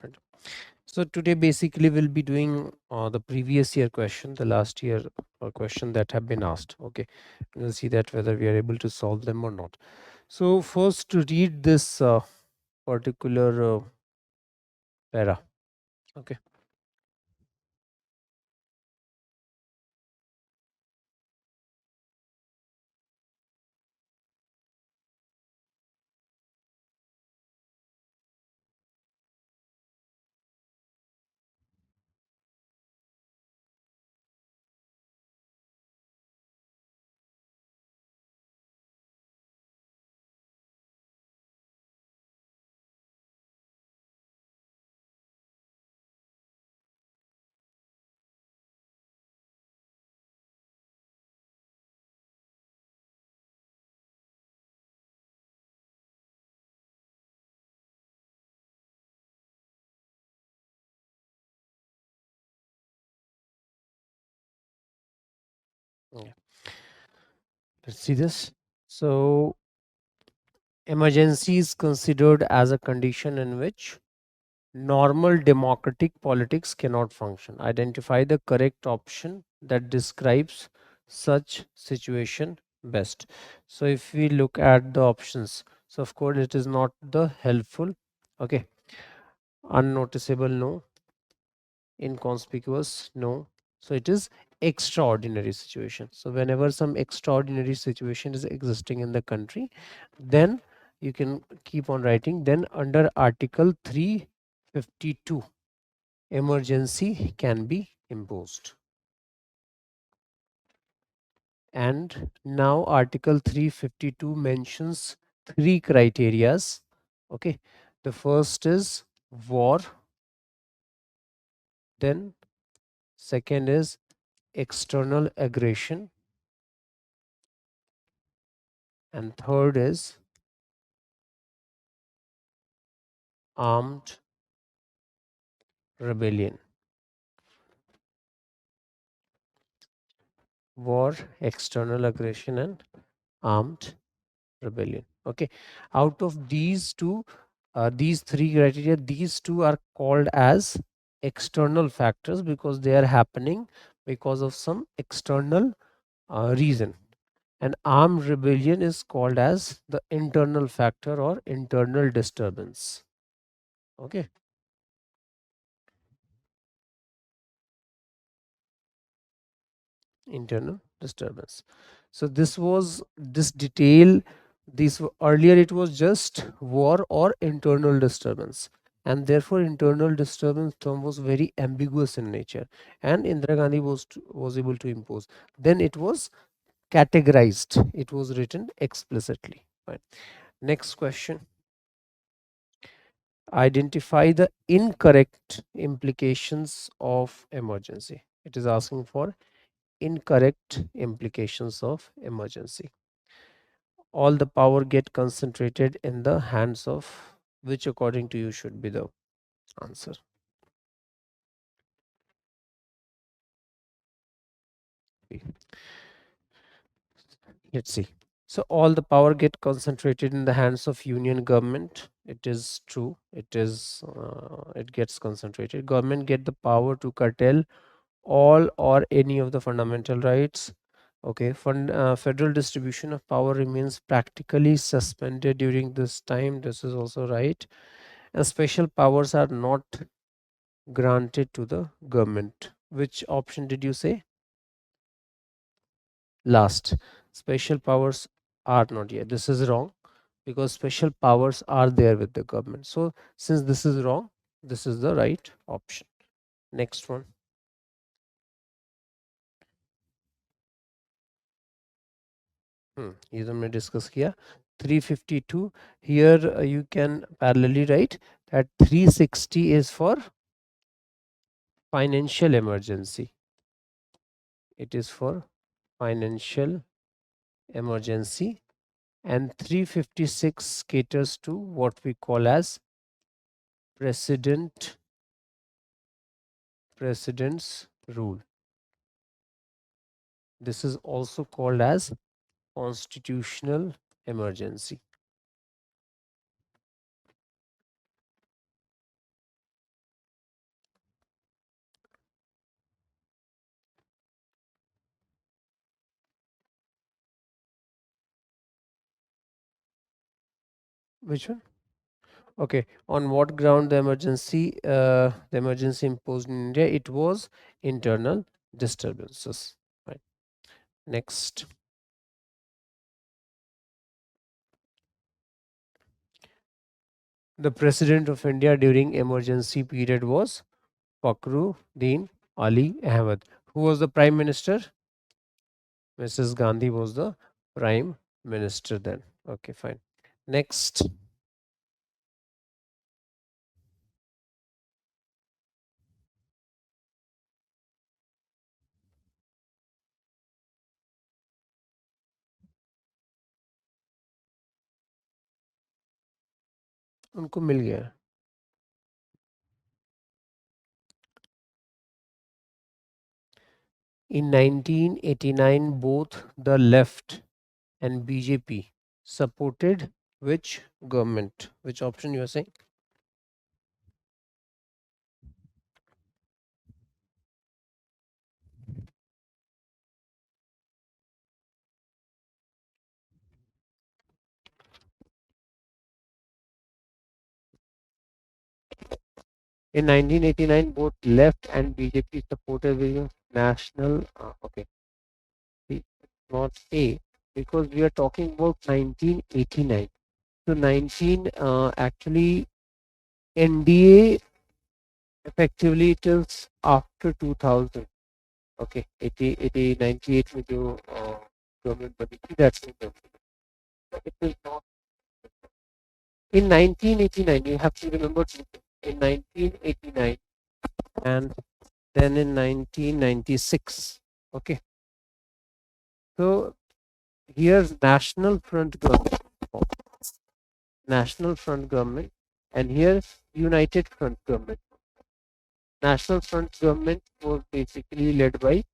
happened. So today basically we'll be doing the previous year question, the last year question that have been asked. Okay, we'll see that whether we are able to solve them or not. So first to read this particular para. Okay. Yeah. Let's see this. So emergency is considered as a condition in which normal democratic politics cannot function. Identify the correct option that describes such situation best. So if we look at the options, so of course it is not the helpful, okay, unnoticeable, no, inconspicuous, no. So it is extraordinary situation. So whenever some extraordinary situation is existing in the country, then you can keep on writing. Then under Article 352, emergency can be imposed. And now Article 352 mentions three criterias. Okay, the first is war, then second is external aggression, and third is armed rebellion. War, external aggression, and armed rebellion. Okay, out of these two, these three criteria, these two are called as external factors because they are happening because of some external reason. And armed rebellion is called as the internal factor or internal disturbance. Okay, internal disturbance. So this was this detail, earlier it was just war or internal disturbance, and therefore internal disturbance term was very ambiguous in nature, and Indira Gandhi was able to impose. Then it was categorized, it was written explicitly. Fine. Next question. Identify the incorrect implications of emergency. It is asking for incorrect implications of emergency. All the power get concentrated in the hands of which according to you should be the answer. Let's see. So all the power get concentrated in the hands of union government. It is true. It gets concentrated. Government get the power to curtail all or any of the fundamental rights. Okay, federal distribution of power remains practically suspended during this time. This is also right. And special powers are not granted to the government. Which option did you say? Last. Special powers are not yet. This is wrong because special powers are there with the government. So since this is wrong, this is the right option. Next one. ये तो हमने discuss किया 352 here you can parallelly write that 360 is for financial emergency. It is for financial emergency, and 356 caters to what we call as president's rule. This is also called as constitutional emergency. Which one? Okay. On what ground the emergency imposed in India? It was internal disturbances. Right. Next, the president of India during emergency period was Fakhruddin Ali Ahmed. Who was the prime minister? Mrs. Gandhi was the prime minister then. Okay, fine. Next, उनको मिल गया. In 1989, both the left and BJP supported which government? Which option you are saying? In 1989, both left and BJP supported the national. Okay, it's not A because we are talking about 1989. So 19 actually NDA effectively it is after 2000. Okay, 80 98 में जो government बनी थी that's the government. It is not in 1989. You have to remember two things. In 1989 and then in 1996. Okay, so here's National Front government, and here's United Front government. National Front government was basically led by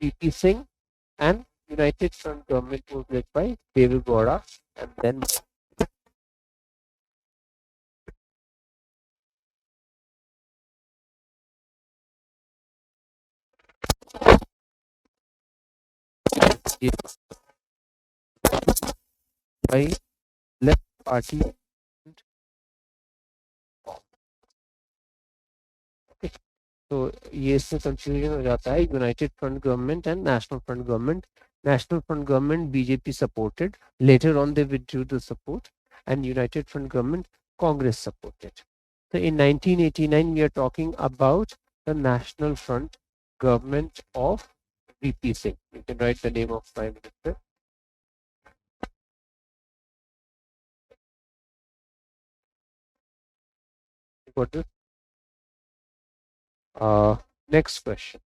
VP Singh, and United Front government was led by David Gowda, and then by left party. तो ये इससे confusion हो जाता है United front government and national front government. National front government BJP supported, later on they withdrew the support, and united front government congress supported. So in 1989 we are talking about the national front government of VP Singh. You can write the name of prime minister. Got it? Next question.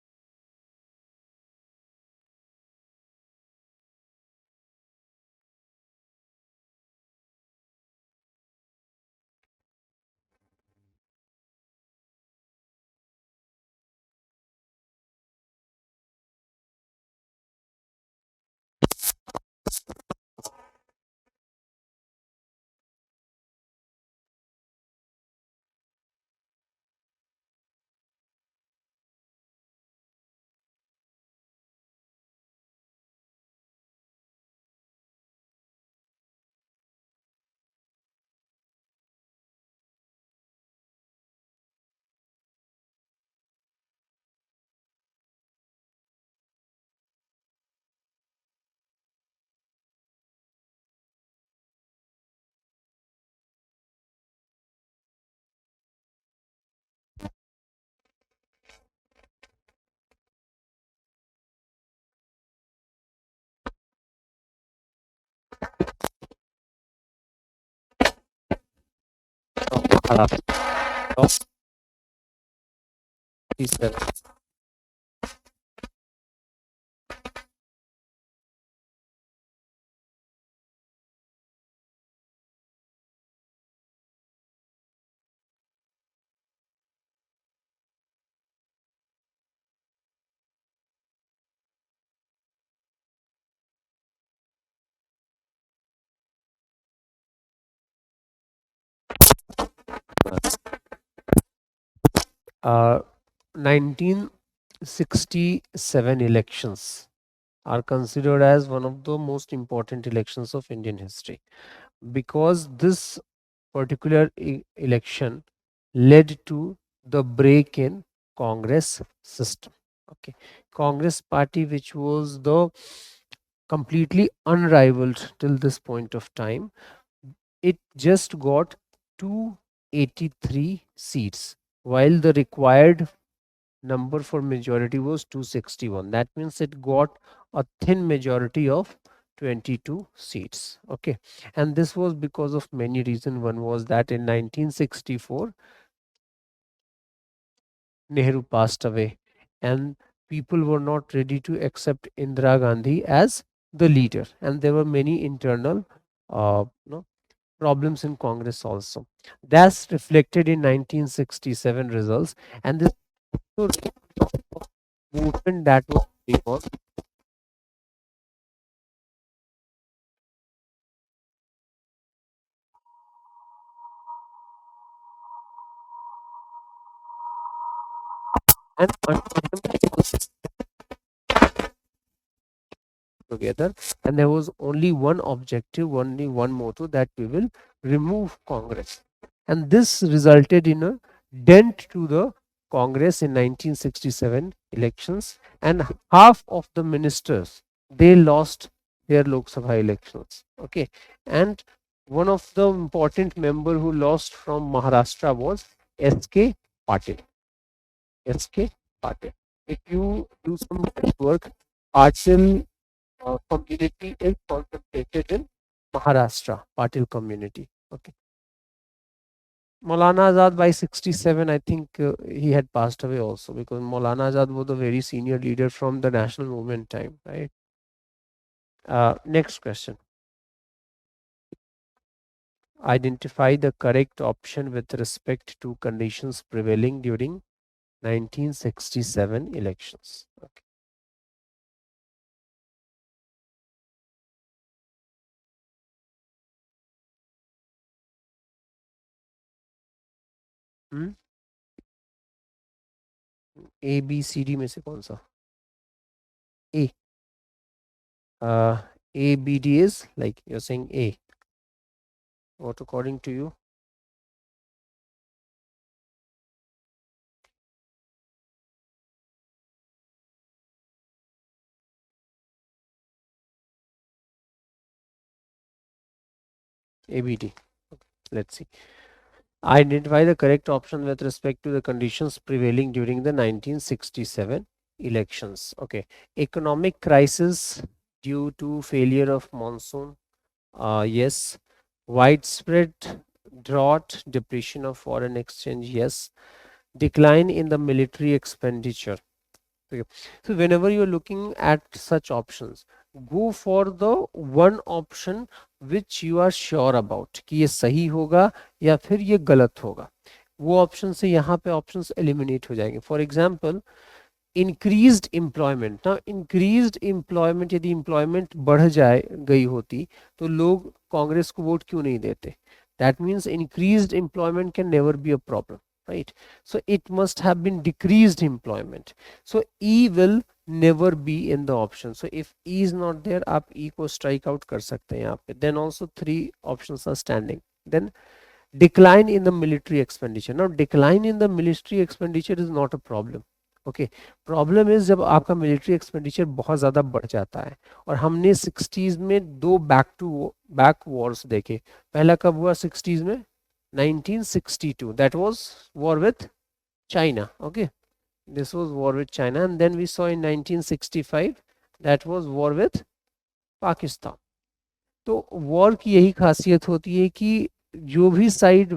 Top 37. uh, 1967 elections are considered as one of the most important elections of Indian history because this particular election led to the break in Congress system. Okay, Congress party, which was the completely unrivaled till this point of time, it just got 283 seats, while the required number for majority was 261. That means it got a thin majority of 22 seats. Okay, and this was because of many reasons. One was that in 1964 Nehru passed away, and people were not ready to accept Indira Gandhi as the leader, and there were many internal problems in Congress also. That's reflected in 1967 results, and this movement that was going on. And together, and there was only one objective, only one motto, that we will remove Congress, and this resulted in a dent to the Congress in 1967 elections, and half of the ministers, they lost their Lok Sabha elections. Okay, and one of the important member who lost from Maharashtra was SK Patil. SK Patil. If you do some work, Patil community is concentrated in Maharashtra, Patil community. Okay. Maulana Azad by 67, I think he had passed away also, because Maulana Azad was a very senior leader from the national movement time, right? Next question. Identify the correct option with respect to conditions prevailing during 1967 elections. Okay. Hmm? A B C D में से कौन सा? A. A B D is like you're saying A. What according to you? ABD. Let's see. Identify the correct option with respect to the conditions prevailing during the 1967 elections. Okay. Economic crisis due to failure of monsoon. Yes. Widespread drought, depression of foreign exchange. Yes. Decline in the military expenditure. Okay. So whenever you're looking at such options, go for the one option which you are sure about कि ये सही होगा या फिर ये गलत होगा, वो ऑप्शन से यहाँ पे ऑप्शंस एलिमिनेट हो जाएंगे. For example, increased employment. ना, इंक्रीज्ड एम्प्लॉयमेंट, यदि एम्प्लॉयमेंट बढ़ जाए गई होती तो लोग कांग्रेस को वोट क्यों नहीं देते? That means increased employment can never be a problem, right? So it must have been decreased employment. So E will never be in the option. So if E is not there, आप E को strike out कर सकते हैं यहाँ पे. Then also three options are standing. Then decline in the military expenditure. Now decline in the military expenditure is not a problem. Okay, problem is जब आपका military expenditure बहुत ज़्यादा बढ़ जाता है. और हमने 60s में दो बैक वॉर्स देखे. पहला कब हुआ 60s में? 1962. That was war with China. Okay, this was war with China, and then we saw in 1965 that was war with Pakistan. तो वॉर की यही खासियत होती है कि जो भी साइड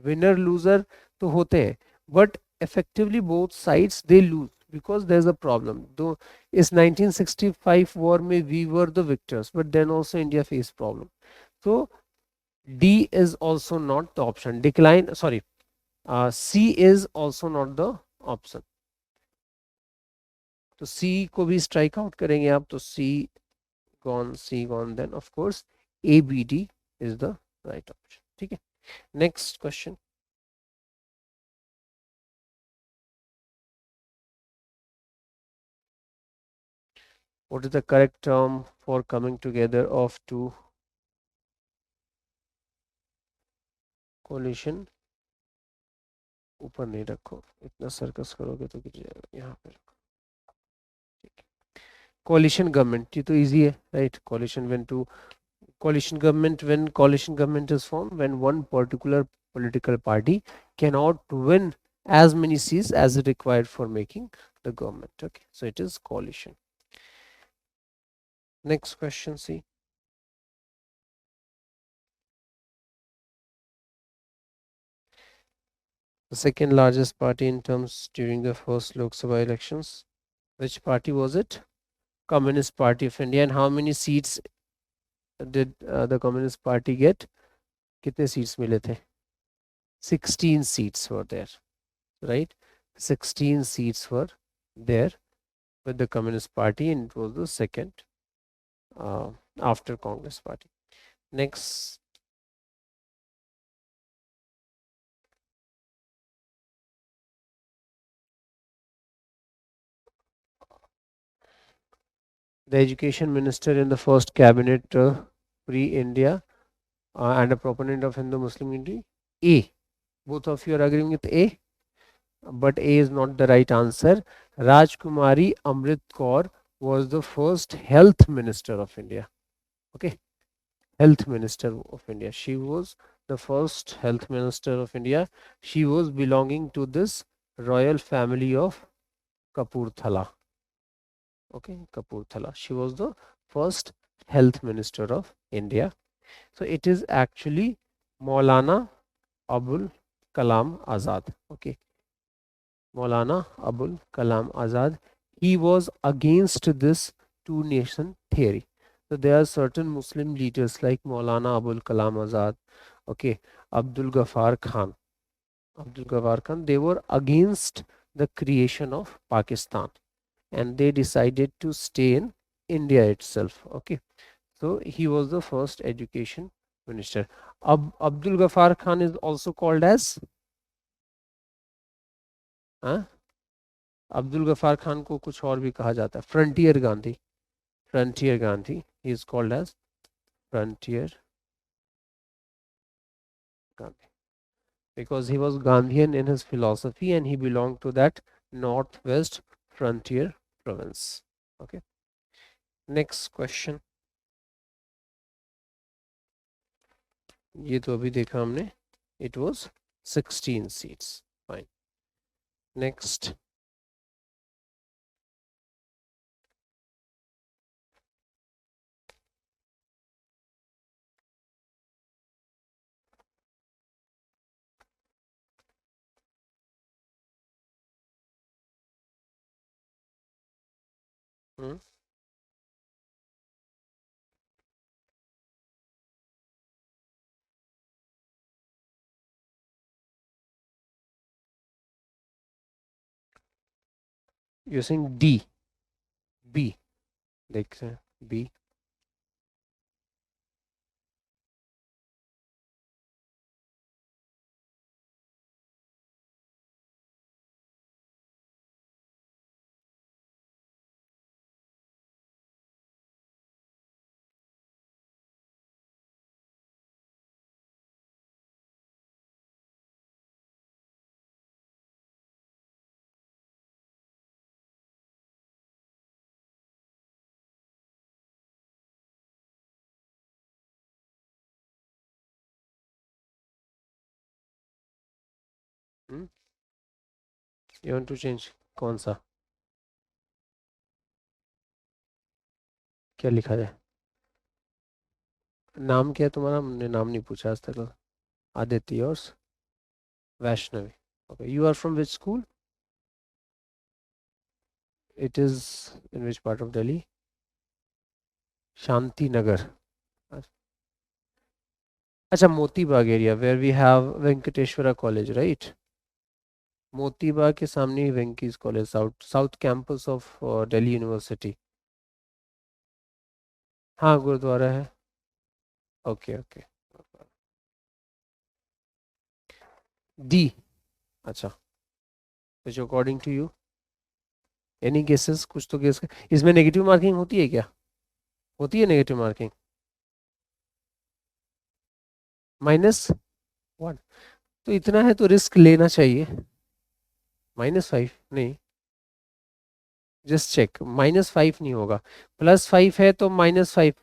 विनर लूजर तो होते हैं, but effectively both sides they lose because there's a problem. Though is 1965 war में we were the victors, but then also India faced problem. So D is also not the option. Decline, sorry, C is also not the option. तो C को भी strike out करेंगे आप, तो C gone, C gone, then of course ABD is the right option. ठीक है. Next question. What is the correct term for coming together of two coalition ऊपर नहीं रखो, इतना सर्कस करोगे तो गिर जाएगा, यहाँ पे रखो। ठीक है, कोलिशन गवर्नमेंट, ये तो इजी है right. Coalition when two coalition government, when coalition government is formed, when one particular political party cannot win as many seats as required for making the government. Okay, so it is coalition. Next question, see. The second largest party in terms during the first Lok Sabha elections. Which party was it? Communist Party of India. And how many seats did the Communist Party get? कितने seats मिले थे? 16 seats were there, right? 16 seats were there with the Communist Party, and it was the second uh, after Congress Party. Next, the education minister in the first cabinet pre-India and a proponent of Hindu-Muslim unity. A. Both of you are agreeing with A, but A is not the right answer. Rajkumari Amrit Kaur was the first health minister of India. Okay, health minister of India. She was the first health minister of India. She was belonging to this royal family of Kapurthala. Okay, Kapurthala. She was the first health minister of India. So it is actually Maulana Abul Kalam Azad. Okay, Maulana Abul Kalam Azad. He was against this two nation theory. So there are certain Muslim leaders like Maulana Abul Kalam Azad, okay, Abdul Ghaffar Khan. Abdul Ghaffar Khan, they were against the creation of Pakistan and they decided to stay in India itself. Okay, so he was the first education minister. Abdul Ghaffar Khan is also called as huh? Abdul Gaffar Khan को कुछ और भी कहा जाता है, frontier Gandhi. Frontier Gandhi, he is called as frontier Gandhi because he was Gandhian in his philosophy and he belonged to that northwest frontier province. Okay, next question. ये तो अभी देखा हमने, it was 16 seats. Fine. Next. Hmm? You're saying D, B, like B. Hmm? You want to change कौन सा, क्या लिखा जाए? नाम क्या है तुम्हारा? हमने नाम नहीं पूछा आज तक. Aditya, yours? Vaishnavi. Okay, you are from which school? It is in which part of Delhi? Shanti Nagar. Acha, Moti Bagh area where we have Venkateshwara College, right? Moti Bagh के सामने ही Venki's College, south campus of Delhi University. हाँ, गुरुद्वारा है. Okay, okay. D. अच्छा, which according to you? Any guesses? कुछ तो guess इसमें negative marking होती है क्या? होती है नेगेटिव मार्किंग? Minus one. तो इतना है तो रिस्क लेना चाहिए। -5 नहीं, जस्ट चेक, -5 नहीं होगा, +5 है तो -5।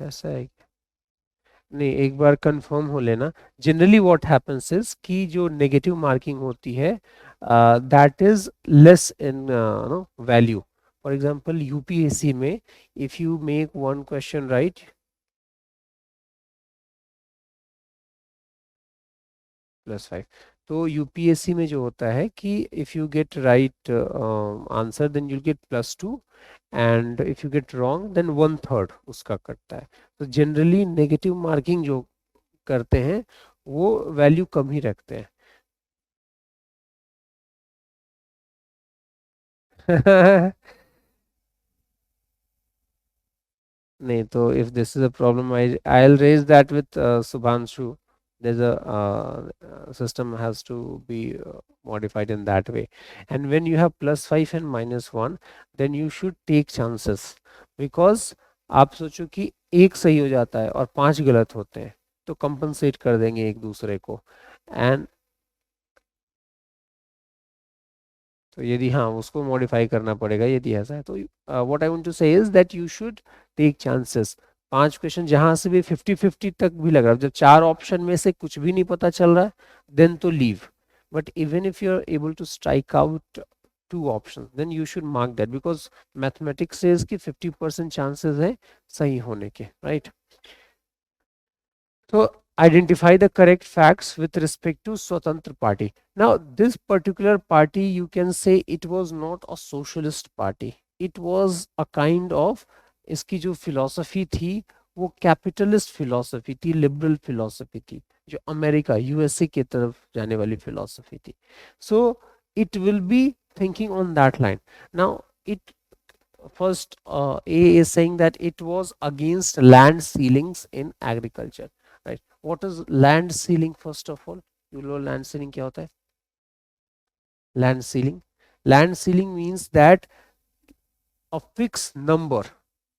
ऐसा है? नहीं, एक बार कंफर्म हो लेना। जनरली व्हाट हैपेंस इज कि जो नेगेटिव मार्किंग होती है that is less in no value. For example UPSC में if you make one question right. +5। तो यूपीएससी में जो होता है कि if you get right answer then you'll get +2, and if you get wrong then 1/3 उसका कटता है। तो जनरली नेगेटिव मार्किंग जो करते हैं वो वैल्यू कम ही रखते हैं। नहीं तो if this is a problem, I'll raise that with Subhanshu. There's a system has to be modified in that way. And when you have +5 and -1, then you should take chances, because आप सोचो कि एक सही हो जाता है और 5 गलत होते हैं, तो कंपनसेट कर देंगे एक दूसरे को। एंड तो यदि हाँ उसको मॉडिफाई करना पड़ेगा यदि ऐसा है तो what I want to say is that you should take chances. 5 question जहां से भी 50-50 तक भी लग रहा है, जब 4 ऑप्शन में से कुछ भी नहीं पता चल रहा है देन तो leave. But even if you are able to strike out 2 option then you should mark that, because mathematics says कि 50% चांसेस है सही होने के, right? So identify the correct facts with respect to Swatantra Party. Now, this particular party, you can say it was not a socialist party. It was a kind of, इसकी जो philosophy थी वो capitalist philosophy थी, liberal philosophy थी, जो America USA की तरफ जाने वाली फिलोसफी थी। So it will be thinking on that line. Now it first A is saying that it was against land ceilings in agriculture, right? What is land ceiling? First of all, you know land ceiling क्या होता है? Land ceiling means that a fixed number,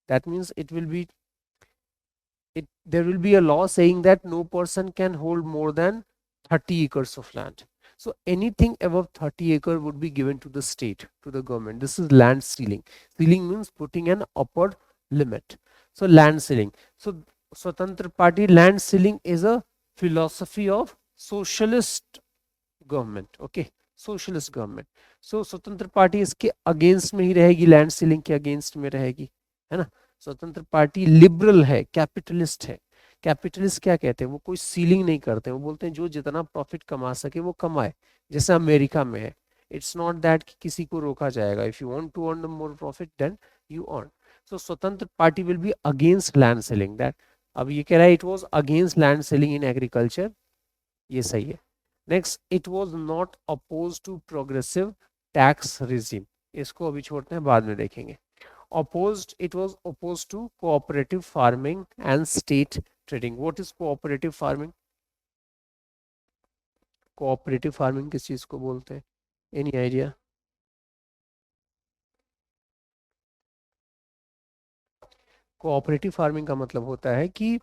that means it will be, it there will be a law saying that no person can hold more than 30 acres of land. So anything above 30 acre would be given to the state, to the government. This is land ceiling. Ceiling means putting an upper limit. So land ceiling. So Swatantra Party land ceiling is a philosophy of socialist government, okay, socialist government. So Swatantra party इसके against में ही रहेगी, land ceiling के against में रहेगी, है ना? स्वतंत्र party liberal है, कैपिटलिस्ट है। कैपिटलिस्ट क्या कहते हैं? वो कोई सीलिंग नहीं करते, वो बोलते हैं जो जितना प्रॉफिट कमा सके वो कमाए, जैसे अमेरिका में है। इट्स नॉट दैट कि किसी को रोका जाएगा, if you want to earn more profit then you earn. So Swatantra party will be against land ceiling that. अब ये कह रहा है it was against land ceiling in agriculture, ये सही है। Next, it was not oppose to progressive tax regime, इसको अभी छोड़ते हैं, बाद में देखेंगे। opposed, it was opposed to cooperative farming and state trading. What is cooperative farming? cooperative farming किस चीज को बोलते हैं? Any idea? cooperative farming का मतलब होता है कि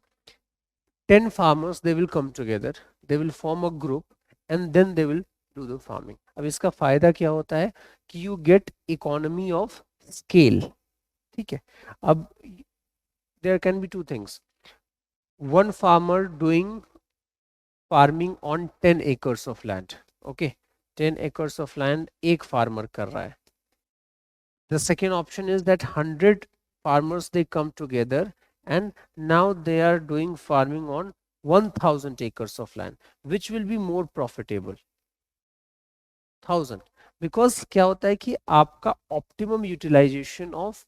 10 farmers they will come together, they will form a group and then they will do the farming. अब इसका फायदा क्या होता है कि you get economy of scale, ठीक है? अब there can be two things, one farmer doing farming on 10 acres of land, okay, 10 acres of land एक farmer कर रहा है। The second option is that 100 farmers they come together and now they are doing farming on 1000 acres of land, which will be more profitable? 1000, because क्या होता है कि आपका optimum utilisation of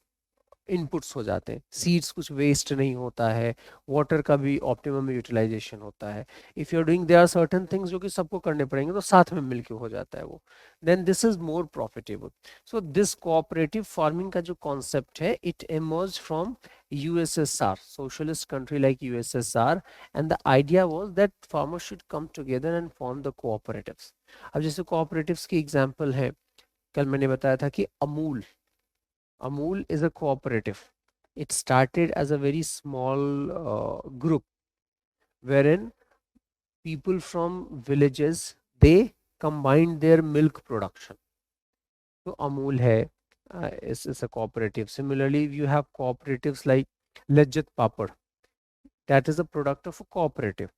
inputs हो जाते हैं, सीड्स कुछ वेस्ट नहीं होता है, वाटर का भी ऑप्टिमम यूटिलाइजेशन होता है। If you are doing, there are certain things जो कि सबको करने पड़ेंगे तो साथ में मिलके हो जाता है वो, then this is more profitable. So this cooperative farming का जो कॉन्सेप्ट है it emerged from USSR, socialist country like USSR, and the idea was that farmers should come together and form the cooperatives. अब जैसे cooperatives की example है, कल मैंने बताया था कि Amul, Amul is a cooperative, It started as a very small group wherein people from villages, they combined their milk production. So Amul hai, is a cooperative. Similarly, you have cooperatives like Lajjat Papad. That is a product of a cooperative.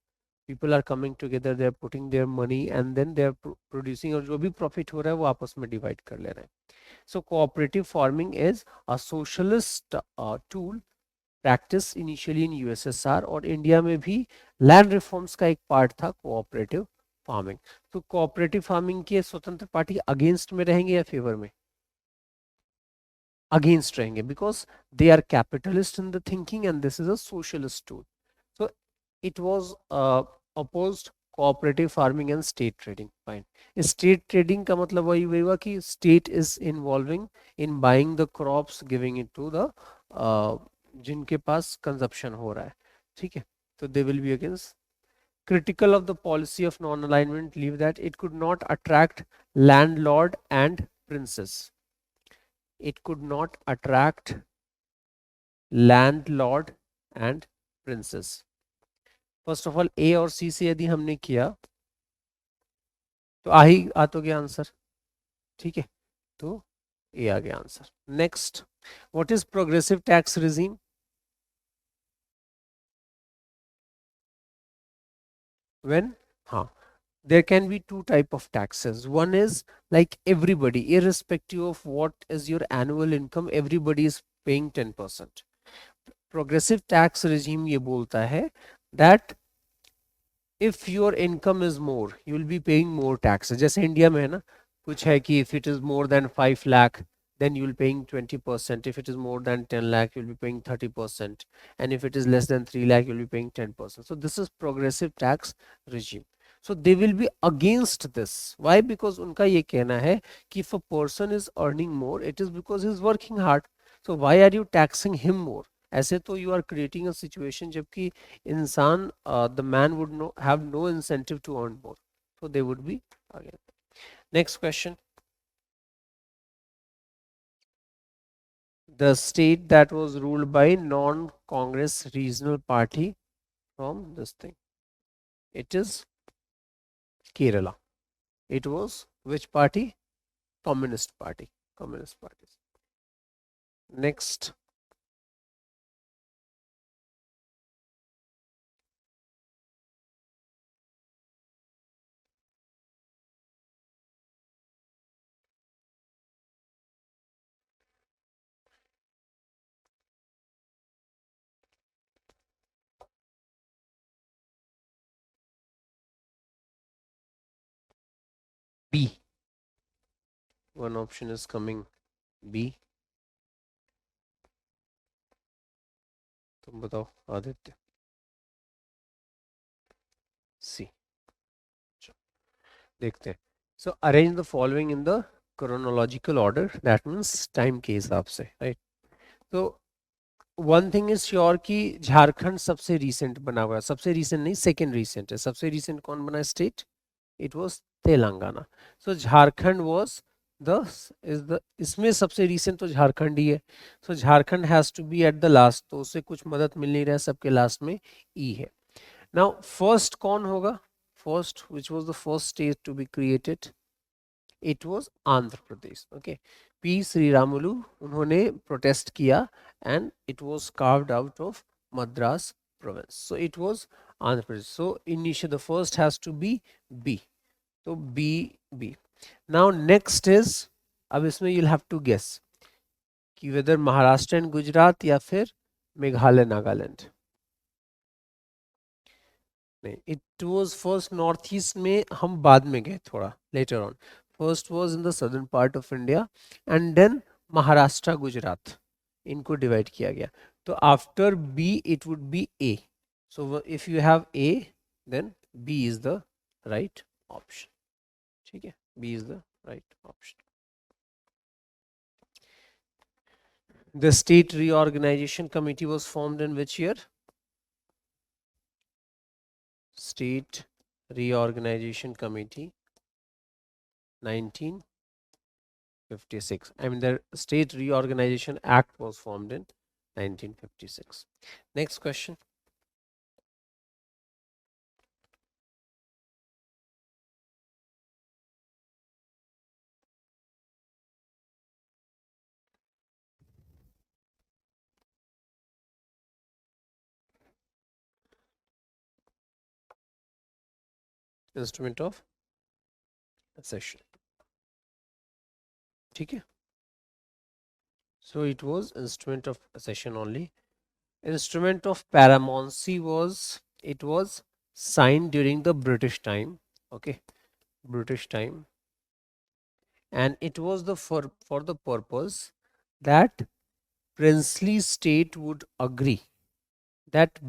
People are coming together, they are putting their money and then they are producing, और जो भी profit हो रहा है वो आपस में divide कर ले रहे हैं. So cooperative farming is a socialist tool practice initially in USSR, और इंडिया में भी लैंड रिफॉर्म्स का एक पार्ट था कोऑपरेटिव फार्मिंग. तो कोऑपरेटिव फार्मिंग के स्वतंत्र पार्टी अगेंस्ट में रहेंगे या फेवर में? अगेंस्ट रहेंगे, because they are capitalist in the thinking and this is a socialist tool. So it was opposed cooperative farming and state trading. Fine. State trading का मतलब वही वही हुआ कि state is involving in buying the crops, giving it to the जिनके पास consumption हो रहा है. ठीक है. तो they will be against. Critical of the policy of non-alignment leave that it could not attract landlord and princes. It could not attract landlord and princes. First of all, A और C से यदि हमने किया तो आ तो गया answer. ठीक है. तो ए आ गया answer. Next, what is progressive tax regime? When? हाँ, there can be two type of taxes. One is like everybody, irrespective of what is your annual income, everybody is paying 10%. Progressive tax regime ये बोलता है that if your income is more, you will be paying more taxes. जैसे India में है ना, कुछ है कि if it is more than 5 lakh, then you will paying 20%. If it is more than 10 lakh, you will be paying 30%. And if it is less than 3 lakh, you will be paying 10%. So this is progressive tax regime. So they will be against this. Why? Because उनका ये कहना है कि if a person is earning more, it is because he is working hard. So why are you taxing him more? ऐसे तो you are creating a situation जबकि इंसान, the man would have no incentive to earn more. So they would be again. Next question. The state that was ruled by non-Congress regional party from this thing. It is Kerala. It was which party? Communist party. Communist parties. Next. B. One option is coming B. तुम बताओ Aditya. C. देखते हैं. So arrange the following in the chronological order. That means time के हिसाब से, right? So one thing is sure कि झारखंड सबसे recent बना हुआ है. सबसे रीसेंट नहीं, सेकेंड रीसेंट है. सबसे रीसेंट कौन बना state? It was Telangana. So Jharkhand was the is the इसमें सबसे रीसेंट तो झारखंड ही है. So Jharkhand has to be at the last. तो उससे कुछ मदद मिल नहीं रहा है, सबके लास्ट में ई है. नाउ फर्स्ट कौन होगा? First which was the first state to be created? It was Andhra Pradesh. Okay. P Sri Ramulu उन्होंने प्रोटेस्ट किया and it was carved out of Madras province. So it was Andhra Pradesh. So initially the first has to be B. So B, B. Now next is, अब इसमें you'll have to guess कि whether Maharashtra and Gujarat या फिर मेघालय नागालैंड. नहीं, it was first north east में, हम बाद में गए थोड़ा later on. First was in the southern part of India and then Maharashtra Gujarat, इनको डिवाइड किया गया. तो after B it would be A. So if you have A then B is the right option. ठीक है, B is the right option. The state reorganization committee was formed in which year? State reorganization committee 1956. I mean, the state reorganization act was formed in 1956. Next question. Instrument of accession. ठीक है. So it was instrument of accession only. Instrument of paramountcy was, it was signed during the British time. Okay, British time, and it was the for the purpose that princely state would agree that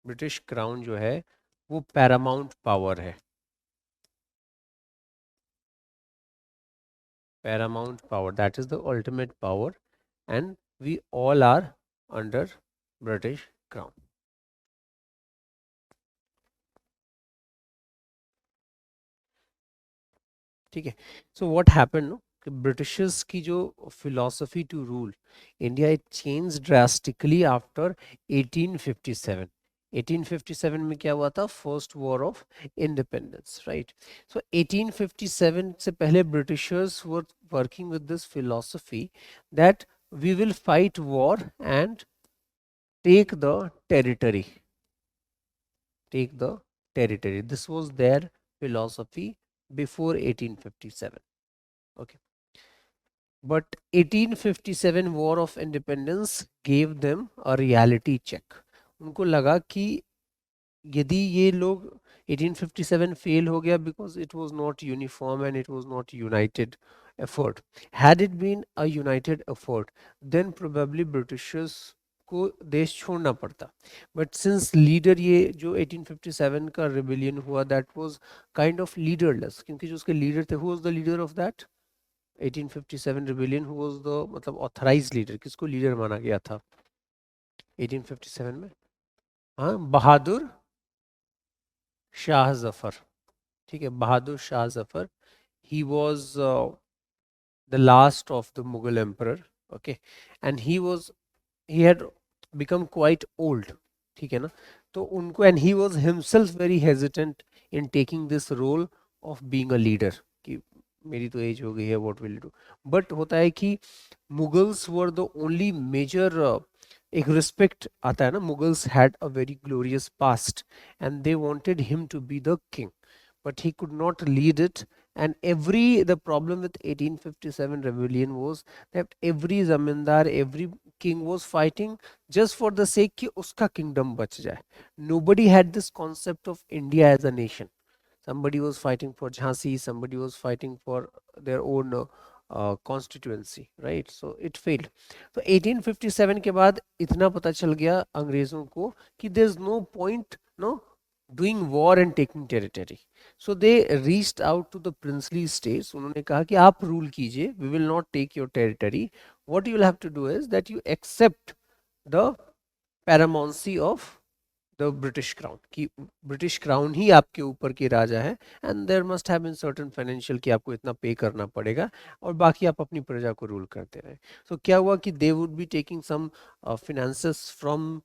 British crown जो है वो Paramount power है. Paramount power, that is the ultimate power, and we all are under British crown. ठीक है. So what happened, no, कि Britishers की जो philosophy to rule India, it changed drastically after 1857. 1857 में क्या हुआ था? First war of independence, right. So 1857 से पहले Britishers were working with this philosophy that we will fight war and take the territory. Take the territory. This was their philosophy before 1857. Okay. But 1857 War of Independence gave them a reality check. उनको लगा कि यदि ये लोग 1857 fail हो गया because it was not uniform and it was not united effort. Had it been a united effort, then probably Britishers को देश छोड़ना पड़ता. But since leader ये जो 1857 का rebellion हुआ, that was kind of leaderless, क्योंकि जो उसके leader थे, who was the leader of that 1857 rebellion, who was the मतलब authorized leader, किसको leader माना गया था 1857 में? हाँ, बहादुर शाह जफर. ठीक है, Bahadur Shah Zafar. He was the last of the Mughal emperor. Okay, and he had become quite old. ठीक है ना. तो उनको, and he was himself very hesitant in taking this role of being a leader कि मेरी तो एज हो गई है, what will you do. But होता है कि Mughals were the only major, एक रिस्पेक्ट आता है ना, Mughals had a very glorious past and they wanted him to be the king, but he could not lead it. And the problem with 1857 rebellion was that every zamindar, every king was fighting just for the sake कि उसका kingdom बच जाए. Nobody had this concept of India as a nation. Somebody was fighting for Jhansi, somebody was fighting for their own constituency, right? So it failed. So 1857 के बाद इतना पता चल गया अंग्रेजों को कि there is no point, no, doing war and taking territory. So they reached out to the princely states. उन्होंने कहा कि आप rule कीजिए, we will not take your territory. What you will have to do is that you accept the paramountcy of the British crown, कि British crown ही आपके ऊपर के राजा है, and there must have been certain financial कि आपको इतना पे करना पड़ेगा और बाकी आप अपनी प्रजा को रूल करते रहे. सो क्या हुआ कि they would be taking some finances from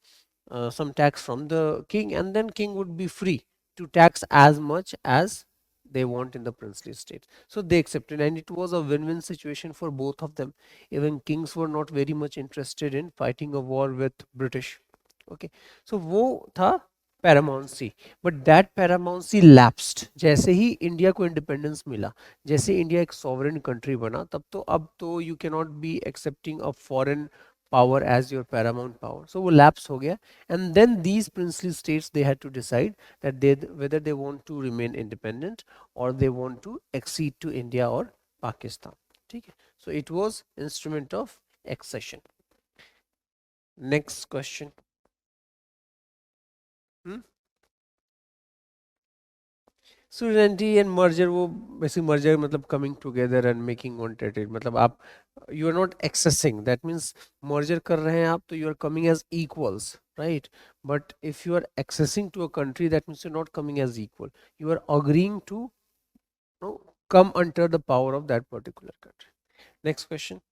some tax from the king, and then king would be free to tax as much as they want in the princely state. So they accepted, and it was a win-win situation for both of them. Even kings were not very much interested in fighting a war with British. Okay, so वो था paramountcy. But that paramountcy lapsed जैसे ही India को independence मिला, जैसे India एक sovereign country बना, तब तो अब तो you can not be accepting a foreign power as your paramount power. So वो lapse हो गया, and then these princely states, they had to decide that they whether they want to remain independent or they want to accede to India or Pakistan. ठीक है. So it was instrument of accession. Next question. Hmm? Sovereignty and merger, वो basically merger मतलब coming together and making one territory. मतलब आप, you are not accessing, that means merger कर रहे हैं आप, तो you are coming as equals, right? But if you are accessing to a country, that means you're not coming as equal, you are agreeing to, you know, come under the power of that particular country. Next question.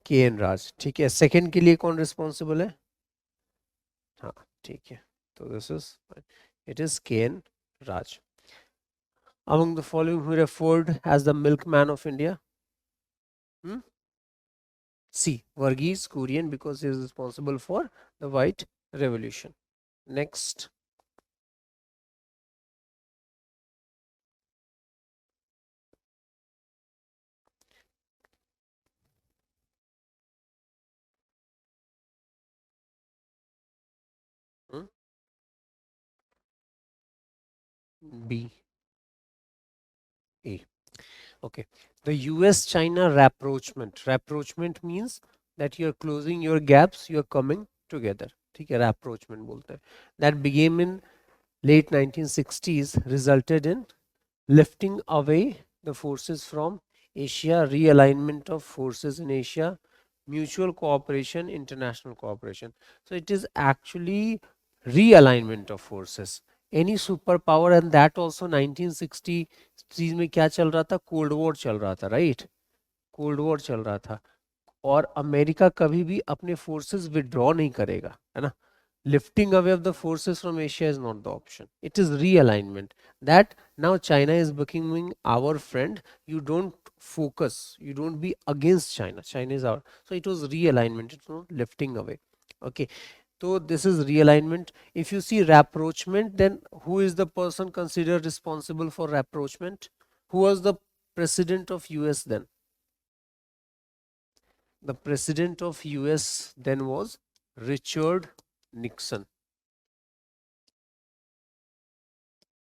के N राज, ठीक है। Second के लिए कौन responsible है? हाँ, ठीक है। तो this is, it is K N Raj. Among the following who referred as the milkman of India? Hmm? C. Varghese Kurian, because he is responsible for the White Revolution. Next. Hmm? B. A. Okay. The US China rapprochement. Rapprochement means that you are closing your gaps, you are coming together. ठीक है, rapprochement बोलते हैं. That began in late 1960s, resulted in lifting away the forces from Asia, realignment of forces in Asia, mutual cooperation, international cooperation. So it is actually realignment of forces. Any superpower, and that also 1960 में क्या चल रहा था? Cold war चल रहा था, right? Cold war चल रहा था, और अमेरिका कभी भी अपने फोर्सेस विड्रॉ नहीं करेगा, है ना? Lifting away of the forces from Asia is not the option. It is realignment. That now China is becoming our friend. You don't focus. You don't be against China. China is our. So it was realignment. It's not lifting away. Okay. So this is realignment. If you see rapprochement, then who is the person considered responsible for rapprochement? Who was the president of US then? The president of US then was Richard Nixon.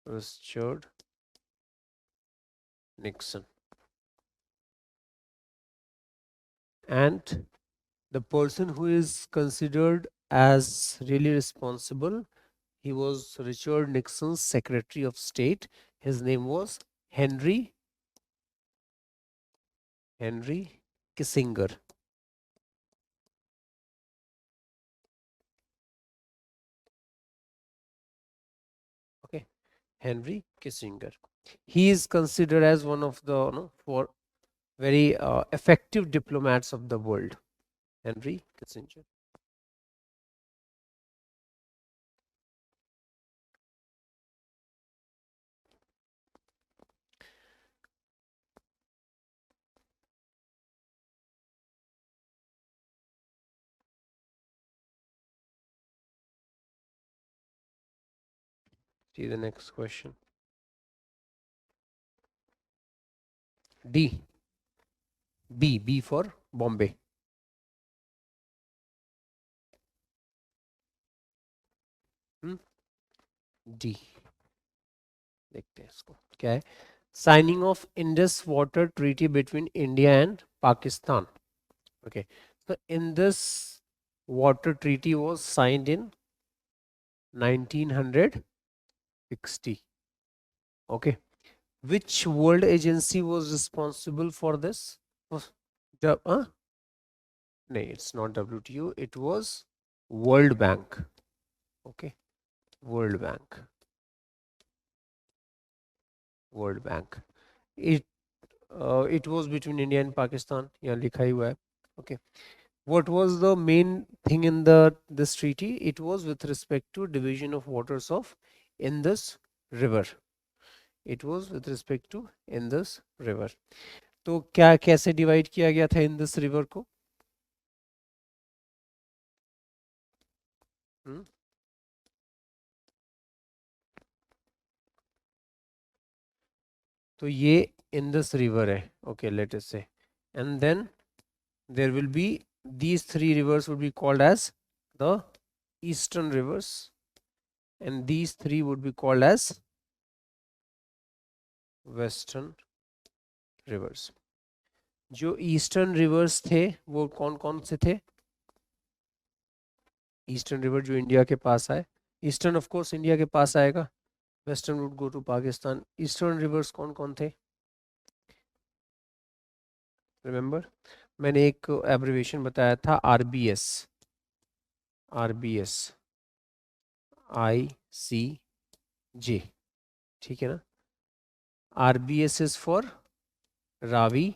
Richard Nixon. And the person who is considered as really responsible, he was Richard Nixon's Secretary of State. His name was Henry Kissinger. Okay, Henry Kissinger. He is considered as one of the four very effective diplomats of the world. Henry Kissinger. See the next question. D. B for Bombay. Hmm? D. देखते हैं इसको क्या है. Signing of Indus Water Treaty between India and Pakistan. Okay, so in this water treaty was signed in 1960. Okay, which world agency was responsible for this? Was no, it's not WTO. It was World Bank. Okay, World Bank. World Bank. It was between India and Pakistan. यहाँ लिखा ही हुआ है. Okay. What was the main thing in this treaty? It was with respect to division of waters of Indus River. It was with respect to Indus River. तो क्या कैसे divide किया गया था इंदस रिवर को? hmm? तो ये Indus river है. Okay, let us say, and then there will be these three rivers would be called as the eastern rivers, and these three would be called as western rivers. जो eastern reverse थे वो कौन कौन से थे? Eastern river जो India के पास आए, ईस्टर्न ऑफ कोर्स इंडिया के पास आएगा, western would go to Pakistan. Eastern rivers कौन कौन थे? रिमेंबर, मैंने एक एब्रिविएशन बताया था, आरबीएस. RBS, ICJ. ठीक है ना? RBS is for Ravi,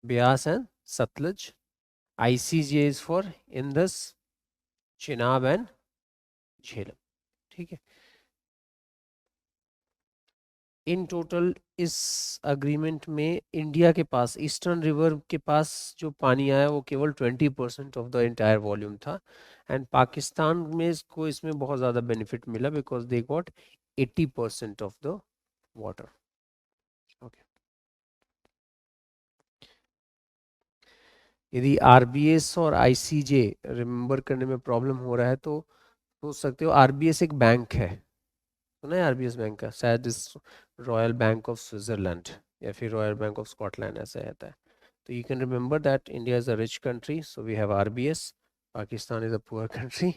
Beas and Satluj. ICJ is for Indus, Chenab and Jhelum. ठीक है. इन टोटल इस अग्रीमेंट में इंडिया के पास ईस्टर्न रिवर के पास जो पानी आया वो केवल 20% ऑफ द एंटायर वॉल्यूम था. एंड पाकिस्तान में इसको इसमें बहुत ज़्यादा बेनिफिट मिला because they got 80% of the water. Okay. यदि आरबीएस और आईसीजे रिमेंबर करने में प्रॉब्लम हो रहा है तो सोच सकते हो आरबीएस एक बैंक है. सुना है आरबीएस बैंक का? शायद इस रॉयल बैंक ऑफ स्विट्जरलैंड या फिर रॉयल बैंक ऑफ स्कॉटलैंड ऐसा रहता है. तो you can remember that India is a rich country so we have RBS. Pakistan is a poor country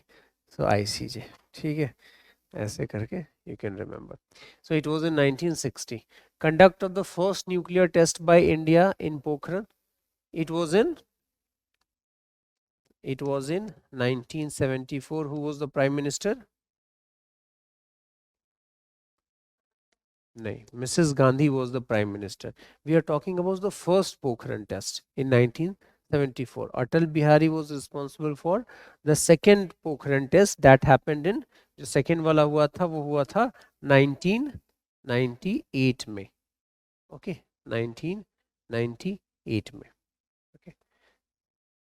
so ICJ. ठीक है. ऐसे करके you can remember. So it was in 1960 conduct of the first nuclear test by India in Pokhran. It was in it was in 1974. Who was the prime minister? No, Mrs. Gandhi was the prime minister. We are talking about the first Pokhran test in 1974. Atal Bihari was responsible for the second Pokhran test that happened in जो second वाला हुआ था वो हुआ था 1998 में. Okay, 1998 में. Okay,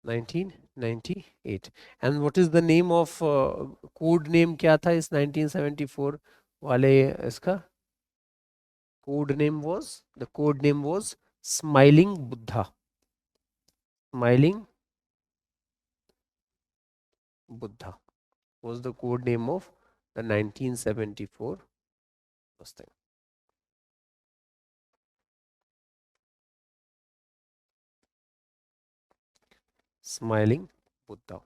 1998. And what is the name of code name क्या था इस 1974 वाले इसका? The code name was Smiling Buddha. Smiling Buddha was the code name of the 1974 Mustang. Smiling Buddha.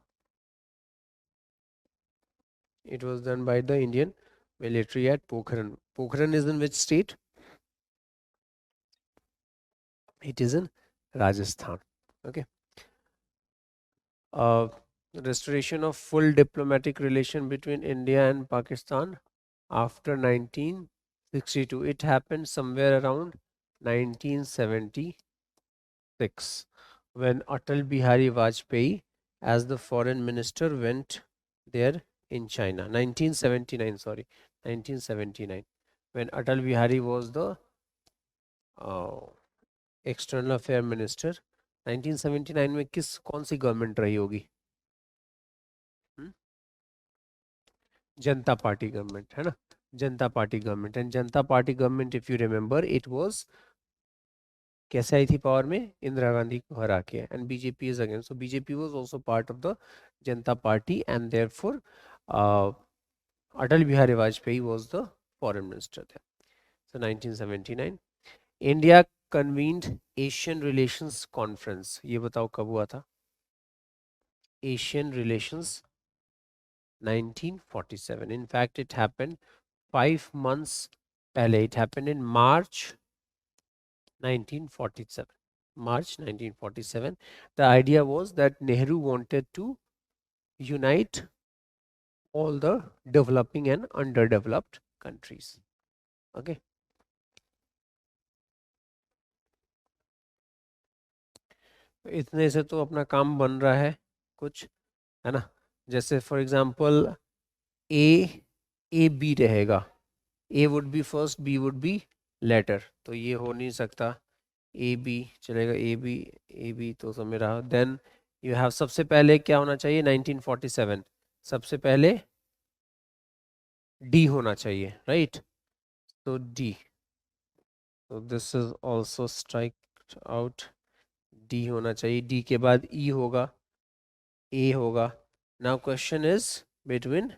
It was done by the Indian military at Pokhran. Pokhran is in which state? It is in Rajasthan. Okay. Uh, Restoration of full diplomatic relation between India and Pakistan after 1962. It happened somewhere around 1976 when Atal Bihari Vajpayee as the foreign minister went there in China. 1979, sorry, 1979 when Atal Bihari was the uh, external affair minister. 1979 में कौन सी government रही होगी? जनता party government है ना. जनता party government. And Janata party government if you remember it was कैसे आई थी power में? इंदिरा गांधी को हरा के. And BJP is again. So BJP was also part of the Janata party and therefore Atal Bihari Vajpayee was the foreign minister there. So 1979 India convened Asian relations conference. ये बताओ कब हुआ था? Asian relations 1947. In fact, it happened 5 months पहले. It happened in March 1947. March 1947. The idea was that Nehru wanted to unite all the developing and underdeveloped countries. Okay. इतने से तो अपना काम बन रहा है कुछ, है ना. जैसे for example A A B रहेगा. A would be first, B would be later. तो ये हो नहीं सकता. ए बी चलेगा. ए बी तो सब में रहा. देन यू हैव सबसे पहले क्या होना चाहिए? 1947 सबसे पहले डी होना चाहिए, राइट. तो डी. तो this is also strike out. D होना चाहिए. डी के बाद ई होगा, ए होगा. Now question is between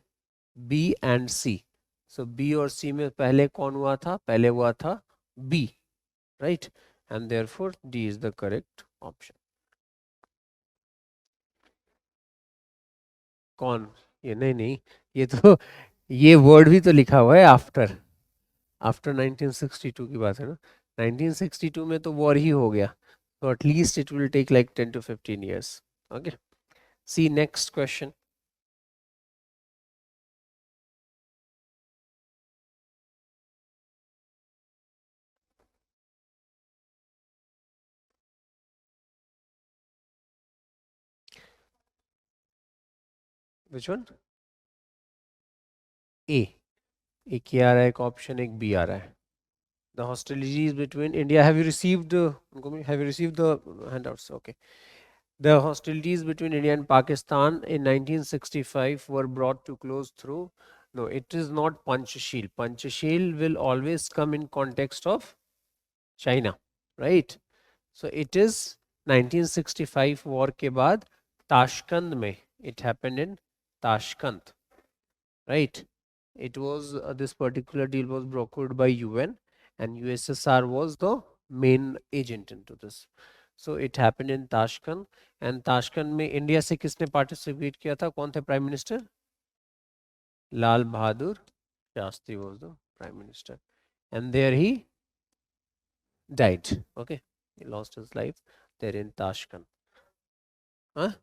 B and C. So B और सी में पहले कौन हुआ था? पहले हुआ था B, right. And therefore D is the correct option. कौन? ये नहीं नहीं, ये तो ये वर्ड भी तो लिखा हुआ है आफ्टर. आफ्टर 1962 की बात है ना. 1962 में तो वॉर ही हो गया. तो at least it will take like 10 to 15 years. Okay. See next question. Which one? A, एक ये आ रहा है, एक ऑप्शन, एक बी आ रहा है. The hostilities between India. Have you received? Have you received the handouts? Okay. The hostilities between India and Pakistan in 1965 were brought to close through. No, it is not Panchashil. Panchashil will always come in context of China, right? So it is 1965 war के बाद Tashkent में. It happened in Tashkent, right? It was this particular deal was brokered by UN, and USSR was the main agent into this. So it happened in Tashkent, and Tashkent में India से किसने participate किया था? कौन थे prime minister? Lal Bahadur Shastri was the prime minister, and there he died. Okay, he lost his life there in Tashkent. हाँ,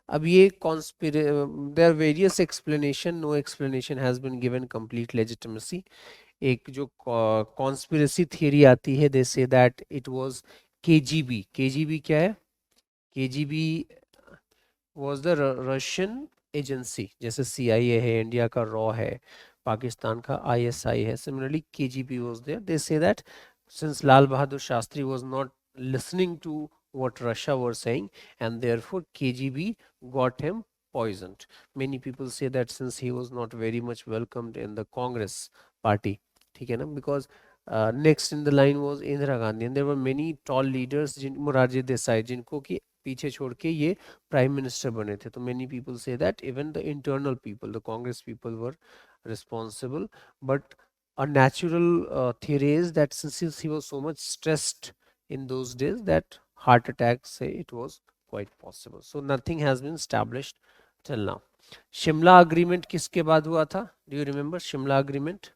अब ये there are various explanation, no explanation has been given complete legitimacy. एक जो conspiracy theory आती है, they say that it was KGB. KGB क्या है? KGB was the Russian agency. जैसे सीआईए है, इंडिया का रॉ है, पाकिस्तान का आईएसआई है. Similarly KGB was there. They say that since Lal Bahadur Shastri was not listening to what Russia were saying, and therefore KGB got him poisoned. Many people say that since he was not very much welcomed in the Congress party, ठीक है ना, because next in the line was Indira Gandhi, and there were many tall leaders, जिन मोरारजी देसाई, जिनको कि पीछे छोड़ के ये prime minister बने थे. तो many people say that even the internal people, the Congress people were responsible. But a natural theory is that since he was so much stressed in those days, that heart attacks say it was quite possible. So nothing has been established till now. Shimla agreement किसके बाद हुआ था? Do you remember Shimla agreement?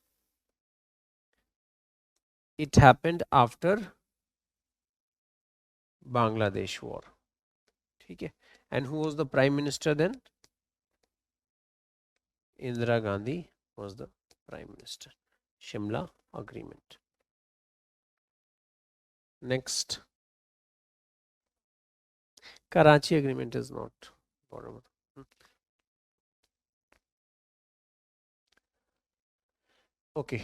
It happened after Bangladesh war. ठीक है. And who was the prime minister then? Indira Gandhi was the prime minister. Shimla agreement. Next, Karachi agreement is not important. Okay,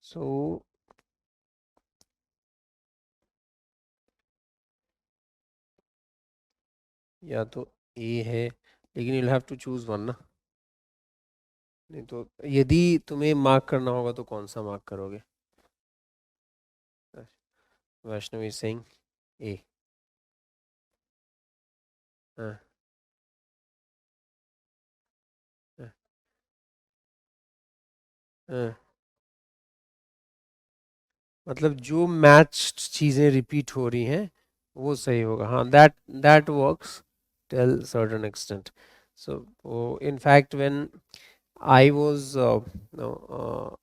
so या तो ए है, लेकिन you'll have to choose one ना. नहीं तो यदि तुम्हें मार्क करना होगा तो कौन सा मार्क करोगे? वैष्णवी सिंह ए. हाँ, हाँ, हाँ. मतलब जो मैच चीजें रिपीट हो रही हैं वो सही होगा. हाँ, that works till certain extent. So in fact when I was no,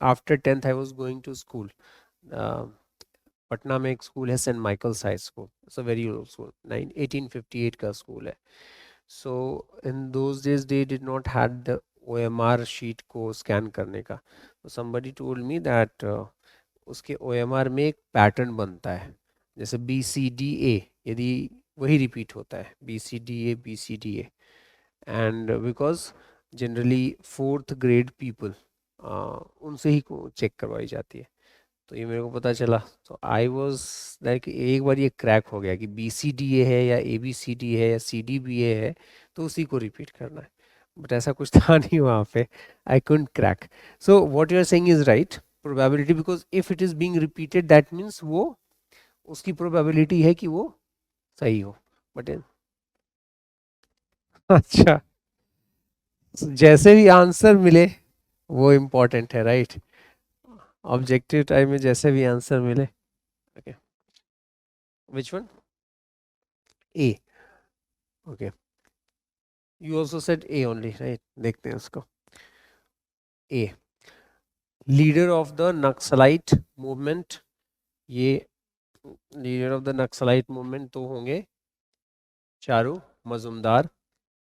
after 10th I was going to school. Patna में एक स्कूल है, saint Michael's high school. It's a very old school, 1858 का स्कूल है. So in those days they did not had the OMR sheet को scan करने का. तो somebody told me that उसके OMR में एक पैटर्न बनता है, जैसे BCDA, यदि वही रिपीट होता है, BCDA BCDA. And because generally fourth grade people उनसे ही चेक करवाई जाती है. तो ये मेरे को पता चला. तो आई वॉज लाइक, एक बार ये क्रैक हो गया कि BCDA है या ABCD है या CDBA है, तो उसी को रिपीट करना है. बट ऐसा कुछ था नहीं वहाँ पे. I couldn't crack. So what you are saying is right. Probability, because if it is being repeated that means वो, उसकी प्रोबेबिलिटी है कि वो सही हो. बट अच्छा, जैसे भी आंसर मिले वो इम्पोर्टेंट है, राइट? ऑब्जेक्टिव टाइम में जैसे भी आंसर मिले. Okay, which one? A. Okay, you also said A only, right? देखते हैं उसको. A, leader of the Naxalite movement. ये leader of the Naxalite movement तो होंगे Charu Majumdar.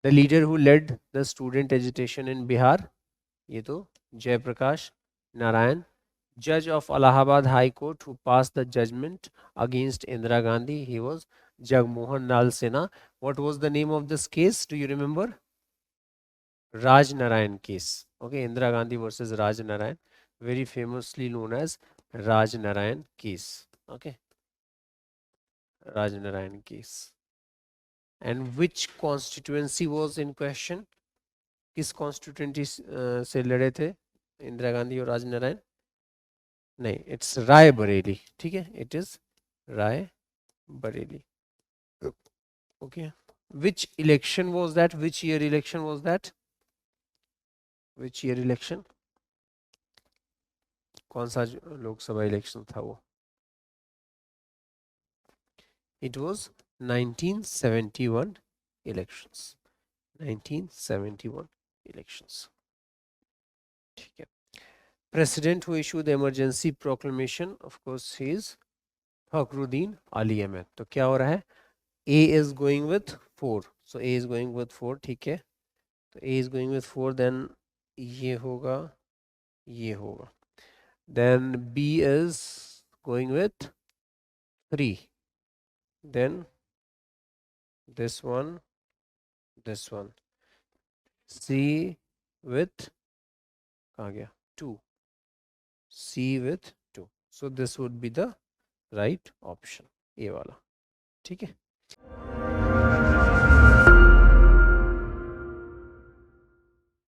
The leader who led the student agitation in Bihar, ये तो Jayaprakash Narayan. Judge of Allahabad High Court who passed the judgment against Indira Gandhi, he was Jagmohan Lal Sinha. What was the name of this case? Do you remember? Raj Narayan case. Okay, Indira Gandhi versus Raj Narayan, very famously known as Raj Narayan case. Okay, Raj Narayan case. And which constituency was in question? किस constituency से लड़े थे इंदिरा गांधी और राज नारायण? नहीं, it's राय बरेली. ठीक है, it is Rae Bareli. Okay. Which election was that? Which year election was that? Which year election? कौन सा लोकसभा इलेक्शन था वो? It was 1971 elections. 1971 elections. ठीक है. President who issued the emergency proclamation, of course, he is Fakhruddin Ali Ahmed. तो क्या हो रहा है? A is going with 4. So A is going with 4. ठीक है. तो A is going with 4. Then ये होगा, ये होगा. Then B is going with 3. Then this one, this one. C with कहाँ गया? 2. C with 2. So this would be the right option. ये वाला. ठीक है.